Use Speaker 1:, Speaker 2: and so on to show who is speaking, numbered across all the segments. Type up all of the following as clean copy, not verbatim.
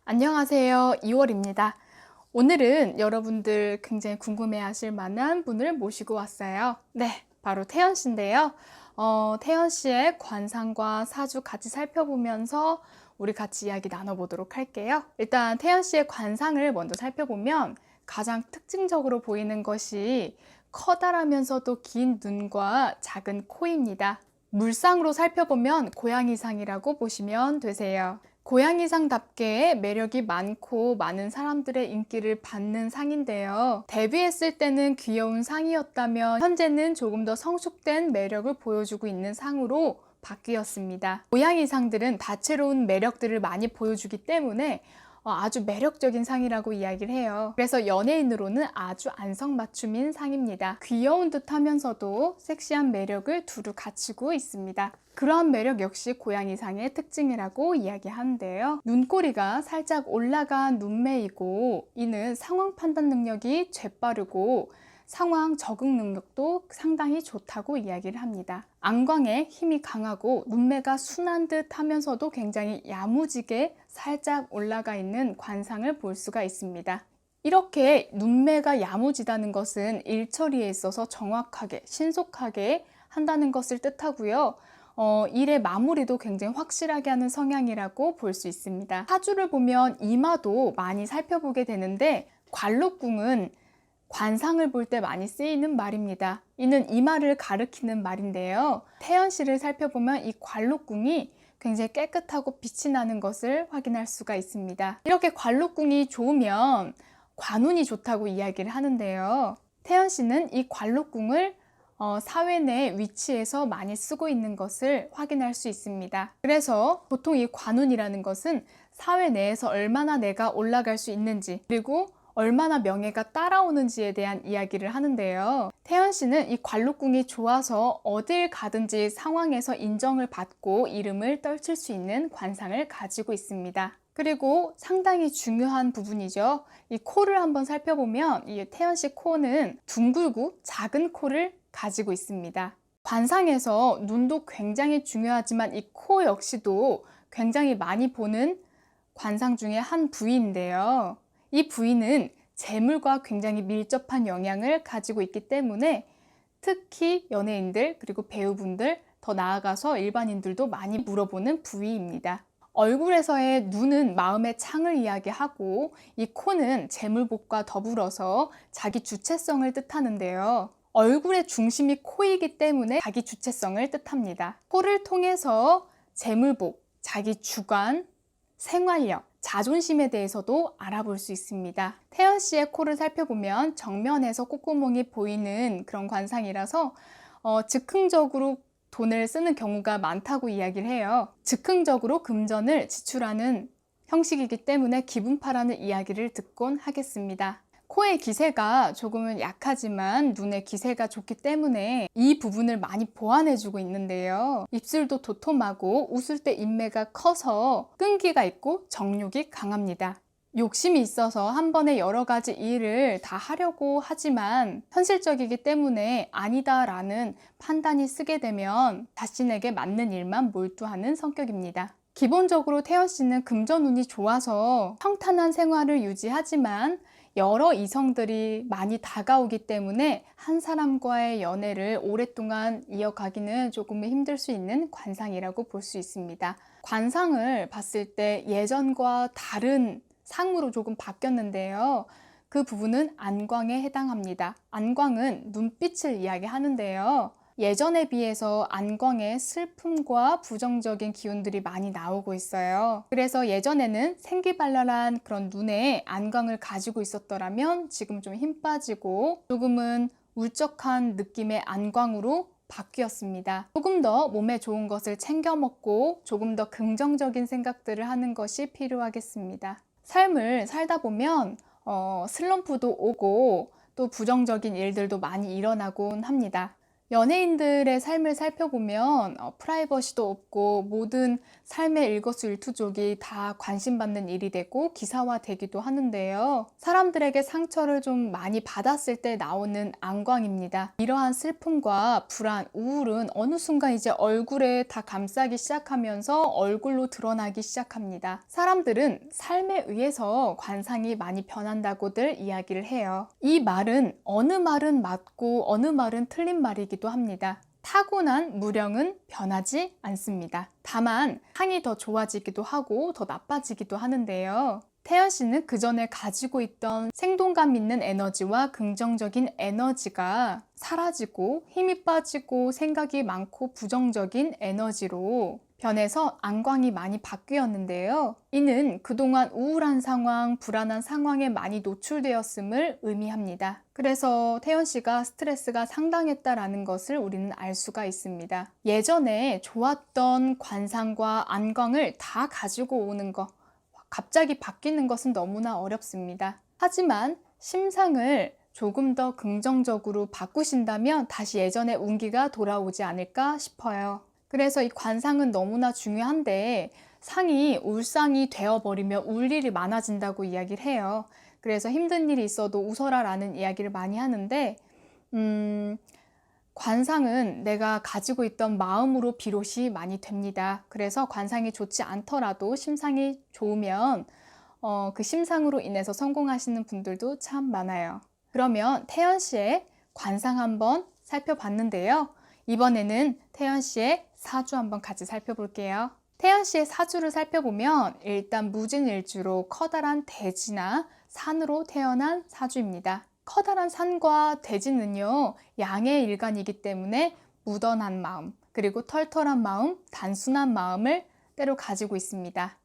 Speaker 1: 안녕하세요. 2월입니다. 오늘은 여러분들 굉장히 궁금해 하실 만한 분을 모시고 왔어요. 네, 바로 태연 씨인데요. 태연 씨의 관상과 사주 같이 살펴보면서 우리 같이 이야기 나눠보도록 할게요. 일단 태연 씨의 관상을 먼저 살펴보면 가장 특징적으로 보이는 것이 커다라면서도 긴 눈과 작은 코입니다. 물상으로 살펴보면 고양이상이라고 보시면 되세요. 고양이상답게 매력이 많고 많은 사람들의 인기를 받는 상인데요. 데뷔했을 때는 귀여운 상이었다면 현재는 조금 더 성숙된 매력을 보여주고 있는 상으로 바뀌었습니다. 고양이상들은 다채로운 매력들을 많이 보여주기 때문에 아주 매력적인 상이라고 이야기를 해요. 그래서 연예인으로는 아주 안성맞춤인 상입니다. 귀여운 듯 하면서도 섹시한 매력을 두루 갖추고 있습니다. 그러한 매력 역시 고양이상의 특징이라고 이야기하는데요. 눈꼬리가 살짝 올라간 눈매이고 이는 상황 판단 능력이 재빠르고 상황 적응 능력도 상당히 좋다고 이야기를 합니다. 안광에 힘이 강하고 눈매가 순한 듯 하면서도 굉장히 야무지게 살짝 올라가 있는 관상을 볼 수가 있습니다. 이렇게 눈매가 야무지다는 것은 일처리에 있어서 정확하게 신속하게 한다는 것을 뜻하고요. 일의 마무리도 굉장히 확실하게 하는 성향이라고 볼 수 있습니다. 사주를 보면 이마도 많이 살펴보게 되는데 관록궁은 관상을 볼 때 많이 쓰이는 말입니다. 이는 이마를 가리키는 말인데요. 태연 씨를 살펴보면 이 관록궁이 굉장히 깨끗하고 빛이 나는 것을 확인할 수가 있습니다. 이렇게 관록궁이 좋으면 관운이 좋다고 이야기를 하는데요. 태연 씨는 이 관록궁을 사회 내 위치에서 많이 쓰고 있는 것을 확인할 수 있습니다. 그래서 보통 이 관운이라는 것은 사회 내에서 얼마나 내가 올라갈 수 있는지 그리고 얼마나 명예가 따라오는지에 대한 이야기를 하는데요. 태연 씨는 이 관록궁이 좋아서 어딜 가든지 상황에서 인정을 받고 이름을 떨칠 수 있는 관상을 가지고 있습니다. 그리고 상당히 중요한 부분이죠. 이 코를 한번 살펴보면 이 태연 씨 코는 둥글고 작은 코를 가지고 있습니다. 관상에서 눈도 굉장히 중요하지만 이 코 역시도 굉장히 많이 보는 관상 중에 한 부위인데요. 이 부위는 재물과 굉장히 밀접한 영향을 가지고 있기 때문에 특히 연예인들 그리고 배우분들 더 나아가서 일반인들도 많이 물어보는 부위입니다. 얼굴에서의 눈은 마음의 창을 이야기하고 이 코는 재물복과 더불어서 자기 주체성을 뜻하는데요. 얼굴의 중심이 코이기 때문에 자기 주체성을 뜻합니다. 코를 통해서 재물복, 자기 주관, 생활력, 자존심에 대해서도 알아볼 수 있습니다. 태연 씨의 코를 살펴보면 정면에서 콧구멍이 보이는 그런 관상이라서 즉흥적으로 돈을 쓰는 경우가 많다고 이야기를 해요. 즉흥적으로 금전을 지출하는 형식이기 때문에 기분파라는 이야기를 듣곤 하겠습니다. 코의 기세가 조금은 약하지만 눈의 기세가 좋기 때문에 이 부분을 많이 보완해주고 있는데요. 입술도 도톰하고 웃을 때 인매가 커서 끈기가 있고 정욕이 강합니다. 욕심이 있어서 한 번에 여러 가지 일을 다 하려고 하지만 현실적이기 때문에 아니다라는 판단이 쓰게 되면 자신에게 맞는 일만 몰두하는 성격입니다. 기본적으로 태연 씨는 금전운이 좋아서 평탄한 생활을 유지하지만 여러 이성들이 많이 다가오기 때문에 한 사람과의 연애를 오랫동안 이어가기는 조금 힘들 수 있는 관상이라고 볼 수 있습니다. 관상을 봤을 때 예전과 다른 상으로 조금 바뀌었는데요. 그 부분은 안광에 해당합니다. 안광은 눈빛을 이야기하는데요. 예전에 비해서 안광에 슬픔과 부정적인 기운들이 많이 나오고 있어요. 그래서 예전에는 생기발랄한 그런 눈에 안광을 가지고 있었더라면 지금 좀 힘 빠지고 조금은 울적한 느낌의 안광으로 바뀌었습니다. 조금 더 몸에 좋은 것을 챙겨 먹고 조금 더 긍정적인 생각들을 하는 것이 필요하겠습니다. 삶을 살다 보면 슬럼프도 오고 또 부정적인 일들도 많이 일어나곤 합니다. 연예인들의 삶을 살펴보면 프라이버시도 없고 모든 삶의 일거수일투족이 다 관심받는 일이 되고 기사화되기도 하는데요. 사람들에게 상처를 좀 많이 받았을 때 나오는 안광입니다. 이러한 슬픔과 불안, 우울은 어느 순간 이제 얼굴에 다 감싸기 시작하면서 얼굴로 드러나기 시작합니다. 사람들은 삶에 의해서 관상이 많이 변한다고들 이야기를 해요. 이 말은 어느 말은 맞고 어느 말은 틀린 말이기도 합니다. 타고난 무령은 변하지 않습니다. 다만 상이 더 좋아지기도 하고 더 나빠지기도 하는데요. 태연 씨는 그 전에 가지고 있던 생동감 있는 에너지와 긍정적인 에너지가 사라지고 힘이 빠지고 생각이 많고 부정적인 에너지로 변해서 안광이 많이 바뀌었는데요. 이는 그동안 우울한 상황, 불안한 상황에 많이 노출되었음을 의미합니다. 그래서 태연 씨가 스트레스가 상당했다라는 것을 우리는 알 수가 있습니다. 예전에 좋았던 관상과 안광을 다 가지고 오는 것, 갑자기 바뀌는 것은 너무나 어렵습니다. 하지만 심상을 조금 더 긍정적으로 바꾸신다면 다시 예전의 운기가 돌아오지 않을까 싶어요. 그래서 이 관상은 너무나 중요한데 상이 울상이 되어버리면 울 일이 많아진다고 이야기를 해요. 그래서 힘든 일이 있어도 웃어라 라는 이야기를 많이 하는데 관상은 내가 가지고 있던 마음으로 비롯이 많이 됩니다. 그래서 관상이 좋지 않더라도 심상이 좋으면 그 심상으로 인해서 성공하시는 분들도 참 많아요. 그러면 태연 씨의 관상 한번 살펴봤는데요. 이번에는 태연 씨의 사주 한번 같이 살펴볼게요. 태연 씨의 사주를 살펴보면 일단 무진일주로 커다란 대지나 산으로 태어난 사주입니다. 커다란 산과 대지는요, 양의 일간이기 때문에 무던한 마음, 그리고 털털한 마음, 단순한 마음을 때로 가지고 있습니다.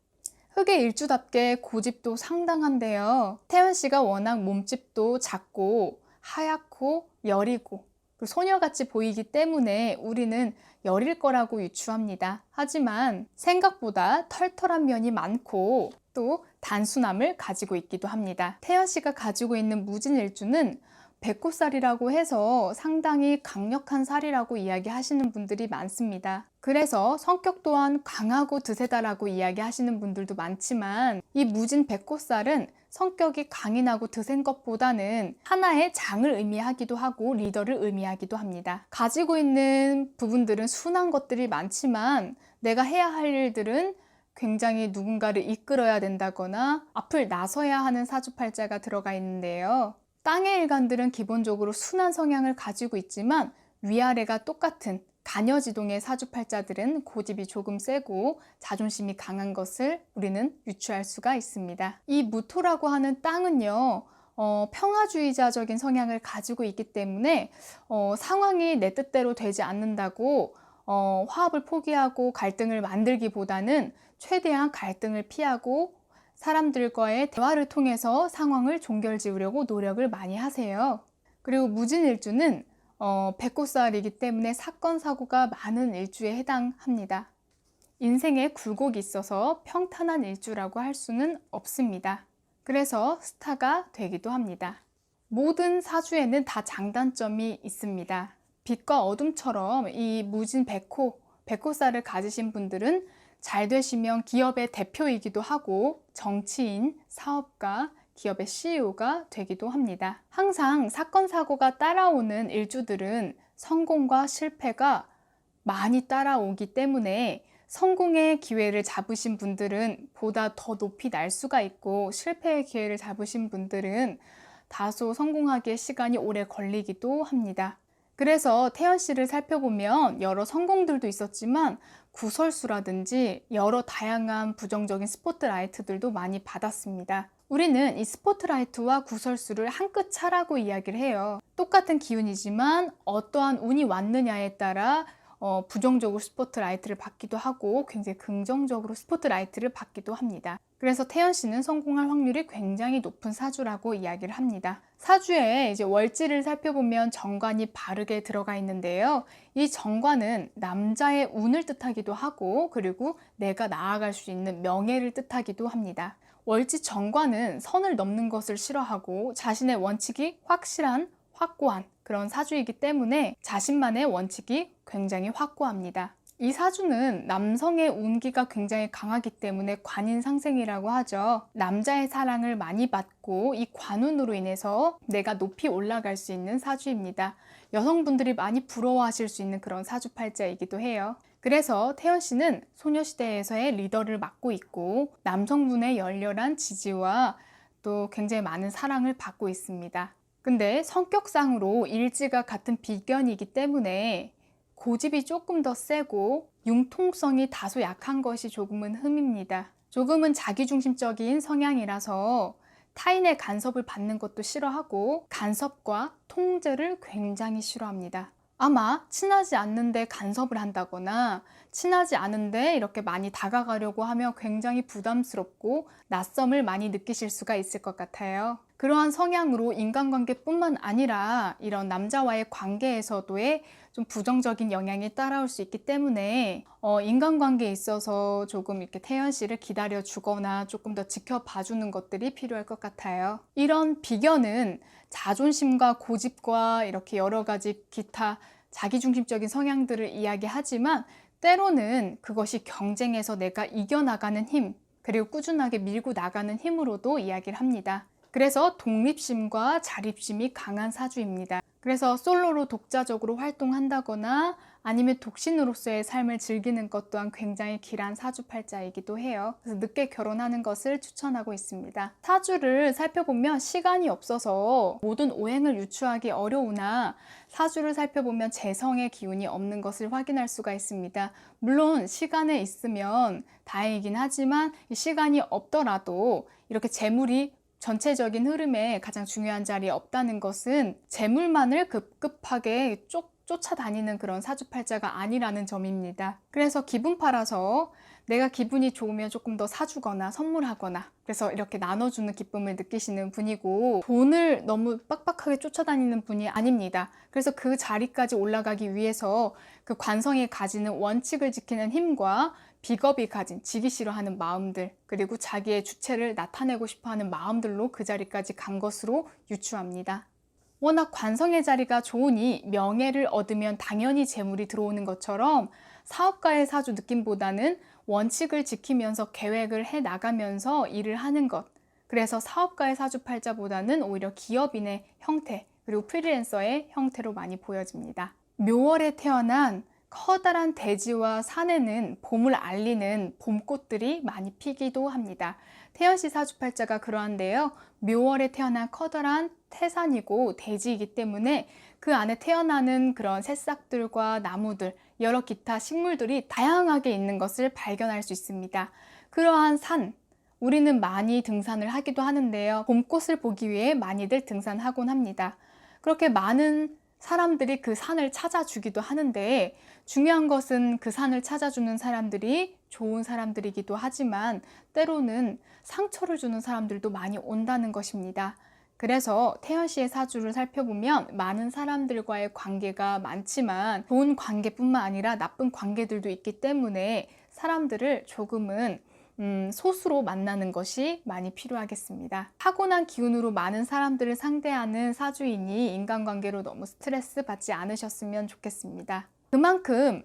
Speaker 1: 흑의 일주답게 고집도 상당한데요. 태연 씨가 워낙 몸집도 작고 하얗고 여리고 소녀같이 보이기 때문에 우리는 여릴 거라고 유추합니다. 하지만 생각보다 털털한 면이 많고 또 단순함을 가지고 있기도 합니다. 태연 씨가 가지고 있는 무진일주는 백호살이라고 해서 상당히 강력한 살이라고 이야기하시는 분들이 많습니다. 그래서 성격 또한 강하고 드세다라고 이야기하시는 분들도 많지만 이 무진 백호살은 성격이 강인하고 드센 것보다는 하나의 장을 의미하기도 하고 리더를 의미하기도 합니다. 가지고 있는 부분들은 순한 것들이 많지만 내가 해야 할 일들은 굉장히 누군가를 이끌어야 된다거나 앞을 나서야 하는 사주팔자가 들어가 있는데요. 땅의 일간들은 기본적으로 순한 성향을 가지고 있지만 위아래가 똑같은 간여지동의 사주팔자들은 고집이 조금 세고 자존심이 강한 것을 우리는 유추할 수가 있습니다. 이 무토라고 하는 땅은요, 평화주의자적인 성향을 가지고 있기 때문에 상황이 내 뜻대로 되지 않는다고 화합을 포기하고 갈등을 만들기보다는 최대한 갈등을 피하고 사람들과의 대화를 통해서 상황을 종결지으려고 노력을 많이 하세요. 그리고 무진일주는 백호살이기 때문에 사건 사고가 많은 일주에 해당합니다. 인생에 굴곡이 있어서 평탄한 일주라고 할 수는 없습니다. 그래서 스타가 되기도 합니다. 모든 사주에는 다 장단점이 있습니다. 빛과 어둠처럼 이 무진 백호살을 가지신 분들은 잘 되시면 기업의 대표이기도 하고 정치인, 사업가, 기업의 CEO가 되기도 합니다. 항상 사건, 사고가 따라오는 일주들은 성공과 실패가 많이 따라오기 때문에 성공의 기회를 잡으신 분들은 보다 더 높이 날 수가 있고 실패의 기회를 잡으신 분들은 다소 성공하기에 시간이 오래 걸리기도 합니다. 그래서 태연 씨를 살펴보면 여러 성공들도 있었지만 구설수라든지 여러 다양한 부정적인 스포트라이트들도 많이 받았습니다. 우리는 이 스포트라이트와 구설수를 한 끗 차라고 이야기를 해요. 똑같은 기운이지만 어떠한 운이 왔느냐에 따라 부정적으로 스포트라이트를 받기도 하고 굉장히 긍정적으로 스포트라이트를 받기도 합니다. 그래서 태연 씨는 성공할 확률이 굉장히 높은 사주라고 이야기를 합니다. 사주에 이제 월지를 살펴보면 정관이 바르게 들어가 있는데요. 이 정관은 남자의 운을 뜻하기도 하고 그리고 내가 나아갈 수 있는 명예를 뜻하기도 합니다. 월지 정관은 선을 넘는 것을 싫어하고 자신의 원칙이 확실한 확고한 그런 사주이기 때문에 자신만의 원칙이 굉장히 확고합니다. 이 사주는 남성의 운기가 굉장히 강하기 때문에 관인상생이라고 하죠. 남자의 사랑을 많이 받고 이 관운으로 인해서 내가 높이 올라갈 수 있는 사주입니다. 여성분들이 많이 부러워하실 수 있는 그런 사주팔자이기도 해요. 그래서 태연 씨는 소녀시대에서의 리더를 맡고 있고 남성분의 열렬한 지지와 또 굉장히 많은 사랑을 받고 있습니다. 근데 성격상으로 일지가 같은 비견이기 때문에 고집이 조금 더 세고 융통성이 다소 약한 것이 조금은 흠입니다. 조금은 자기중심적인 성향이라서 타인의 간섭을 받는 것도 싫어하고 간섭과 통제를 굉장히 싫어합니다. 아마 친하지 않는데 간섭을 한다거나 친하지 않은데 이렇게 많이 다가가려고 하면 굉장히 부담스럽고 낯섦을 많이 느끼실 수가 있을 것 같아요. 그러한 성향으로 인간관계뿐만 아니라 이런 남자와의 관계에서도의 좀 부정적인 영향이 따라올 수 있기 때문에 인간관계에 있어서 조금 이렇게 태연 씨를 기다려 주거나 조금 더 지켜봐 주는 것들이 필요할 것 같아요. 이런 비견은 자존심과 고집과 이렇게 여러 가지 기타 자기중심적인 성향들을 이야기하지만 때로는 그것이 경쟁에서 내가 이겨나가는 힘, 그리고 꾸준하게 밀고 나가는 힘으로도 이야기를 합니다. 그래서 독립심과 자립심이 강한 사주입니다. 그래서 솔로로 독자적으로 활동한다거나 아니면 독신으로서의 삶을 즐기는 것 또한 굉장히 길한 사주팔자이기도 해요. 그래서 늦게 결혼하는 것을 추천하고 있습니다. 사주를 살펴보면 시간이 없어서 모든 오행을 유추하기 어려우나 사주를 살펴보면 재성의 기운이 없는 것을 확인할 수가 있습니다. 물론 시간에 있으면 다행이긴 하지만 이 시간이 없더라도 이렇게 재물이 전체적인 흐름에 가장 중요한 자리에 없다는 것은 재물만을 급급하게 쫓아다니는 그런 사주팔자가 아니라는 점입니다. 그래서 기분 팔아서 내가 기분이 좋으면 조금 더 사주거나 선물하거나 그래서 이렇게 나눠주는 기쁨을 느끼시는 분이고 돈을 너무 빡빡하게 쫓아다니는 분이 아닙니다. 그래서 그 자리까지 올라가기 위해서 그 관성이 가지는 원칙을 지키는 힘과 비겁이 가진 지기 싫어하는 마음들 그리고 자기의 주체를 나타내고 싶어하는 마음들로 그 자리까지 간 것으로 유추합니다. 워낙 관성의 자리가 좋으니 명예를 얻으면 당연히 재물이 들어오는 것처럼 사업가의 사주 느낌보다는 원칙을 지키면서 계획을 해 나가면서 일을 하는 것 그래서 사업가의 사주팔자보다는 오히려 기업인의 형태 그리고 프리랜서의 형태로 많이 보여집니다. 묘월에 태어난 커다란 대지와 산에는 봄을 알리는 봄꽃들이 많이 피기도 합니다. 태연 씨 사주팔자가 그러한데요. 묘월에 태어난 커다란 태산이고 대지이기 때문에 그 안에 태어나는 그런 새싹들과 나무들, 여러 기타 식물들이 다양하게 있는 것을 발견할 수 있습니다. 그러한 산, 우리는 많이 등산을 하기도 하는데요. 봄꽃을 보기 위해 많이들 등산하곤 합니다. 그렇게 많은 사람들이 그 산을 찾아주기도 하는데 중요한 것은 그 산을 찾아주는 사람들이 좋은 사람들이기도 하지만 때로는 상처를 주는 사람들도 많이 온다는 것입니다. 그래서 태연 씨의 사주를 살펴보면 많은 사람들과의 관계가 많지만 좋은 관계뿐만 아니라 나쁜 관계들도 있기 때문에 사람들을 조금은 소수로 만나는 것이 많이 필요하겠습니다. 타고난 기운으로 많은 사람들을 상대하는 사주이니 인간관계로 너무 스트레스 받지 않으셨으면 좋겠습니다. 그만큼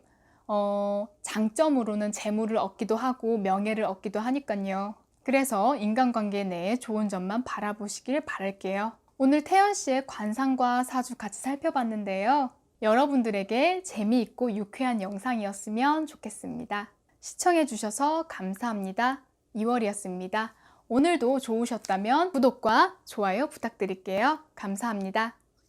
Speaker 1: 장점으로는 재물을 얻기도 하고 명예를 얻기도 하니까요. 그래서 인간관계 내에 좋은 점만 바라보시길 바랄게요. 오늘 태연 씨의 관상과 사주 같이 살펴봤는데요. 여러분들에게 재미있고 유쾌한 영상이었으면 좋겠습니다. 시청해주셔서 감사합니다. 2월이었습니다. 오늘도 좋으셨다면 구독과 좋아요 부탁드릴게요. 감사합니다.